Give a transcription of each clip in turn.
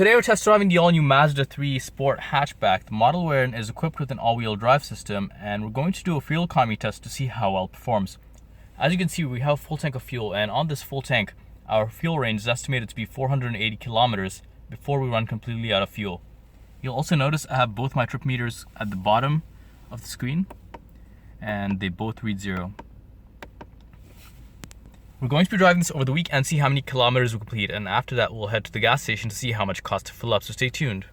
Today we're test driving the all-new Mazda 3 Sport hatchback. The model we're in is equipped with an all-wheel drive system, and we're going to do a fuel economy test to see how well it performs. As you can see, we have a full tank of fuel, and on this full tank, our fuel range is estimated to be 480 kilometers before we run completely out of fuel. You'll also notice I have both my trip meters at the bottom of the screen, and they both read 0. We're going to be driving this over the week and see how many kilometers we complete, and after that we'll head to the gas station to see how much it costs to fill up, so stay tuned.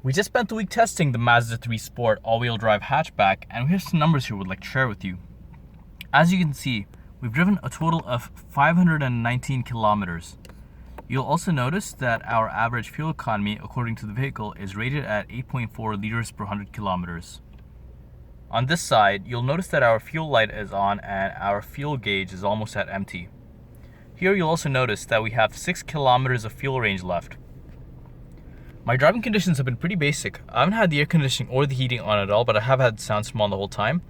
We just spent the week testing the Mazda 3 Sport all-wheel drive hatchback, and here's some numbers here we'd like to share with you. As you can see, we've driven a total of 519 kilometers. You'll also notice that our average fuel economy according to the vehicle is rated at 8.4 liters per 100 kilometers. On this side, you'll notice that our fuel light is on and our fuel gauge is almost at empty. Here you'll also notice that we have 6 kilometers of fuel range left. My driving conditions have been pretty basic. I haven't had the air conditioning or the heating on at all, but I have had sound system on the whole time.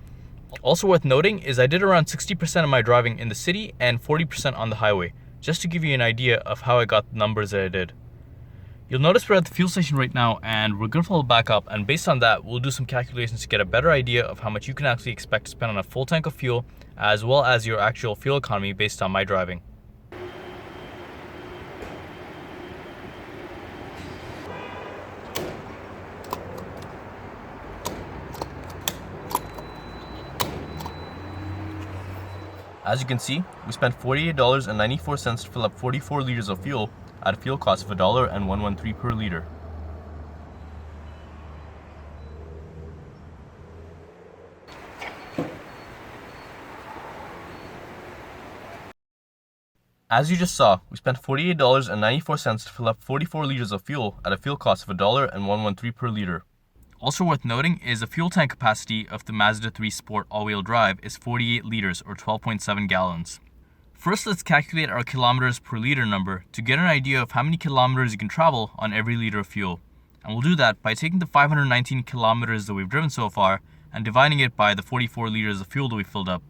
Also worth noting is I did around 60% of my driving in the city and 40% on the highway, just to give you an idea of how I got the numbers that I did. You'll notice we're at the fuel station right now, and we're going to follow back up, and based on that we'll do some calculations to get a better idea of how much you can actually expect to spend on a full tank of fuel, as well as your actual fuel economy based on my driving. As you can see, we spent $48.94 to fill up 44 liters of fuel at a fuel cost of $1.113 per liter. As you just saw, we spent $48.94 to fill up 44 liters of fuel at a fuel cost of $1.113 per liter. Also worth noting is the fuel tank capacity of the Mazda 3 Sport all-wheel drive is 48 liters or 12.7 gallons. First, let's calculate our kilometers per liter number to get an idea of how many kilometers you can travel on every liter of fuel. And we'll do that by taking the 519 kilometers that we've driven so far and dividing it by the 44 liters of fuel that we filled up.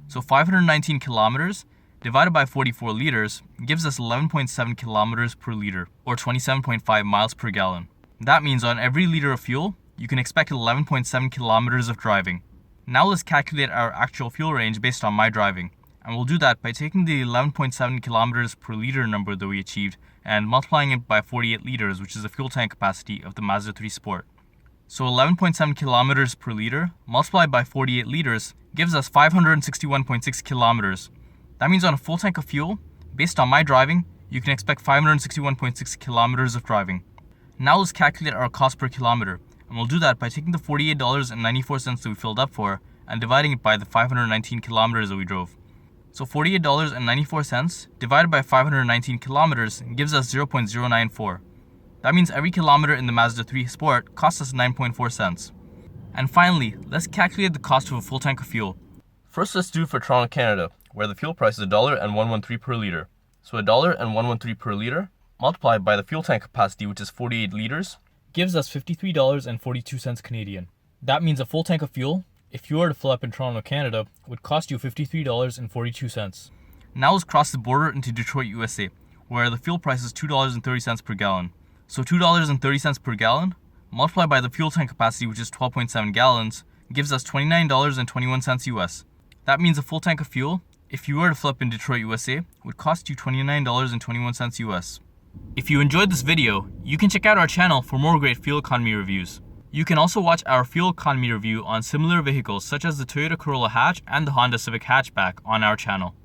So 519 kilometers divided by 44 liters gives us 11.7 kilometers per liter or 27.5 miles per gallon. That means on every liter of fuel, you can expect 11.7 kilometers of driving. Now let's calculate our actual fuel range based on my driving. And we'll do that by taking the 11.7 kilometers per liter number that we achieved and multiplying it by 48 liters, which is the fuel tank capacity of the Mazda 3 Sport. So 11.7 kilometers per liter multiplied by 48 liters gives us 561.6 kilometers. That means on a full tank of fuel, based on my driving, you can expect 561.6 kilometers of driving. Now let's calculate our cost per kilometer, and we'll do that by taking the $48.94 that we filled up for and dividing it by the 519 kilometers that we drove. So $48.94 divided by 519 kilometers gives us 0.094. That means every kilometer in the Mazda 3 Sport costs us 9.4 cents. And finally, let's calculate the cost of a full tank of fuel. First, let's do it for Toronto, Canada, where the fuel price is $1.113 per liter. So $1.113 per liter multiplied by the fuel tank capacity, which is 48 liters, gives us $53.42 Canadian. That means a full tank of fuel, if you were to fill up in Toronto, Canada, would cost you $53.42. Now let's cross the border into Detroit, USA, where the fuel price is $2.30 per gallon. So $2.30 per gallon multiplied by the fuel tank capacity, which is 12.7 gallons, gives us $29.21 US. That means a full tank of fuel, if you were to fill up in Detroit, USA, would cost you $29.21 US. If you enjoyed this video, you can check out our channel for more great fuel economy reviews. You can also watch our fuel economy review on similar vehicles such as the Toyota Corolla hatch and the Honda Civic hatchback on our channel.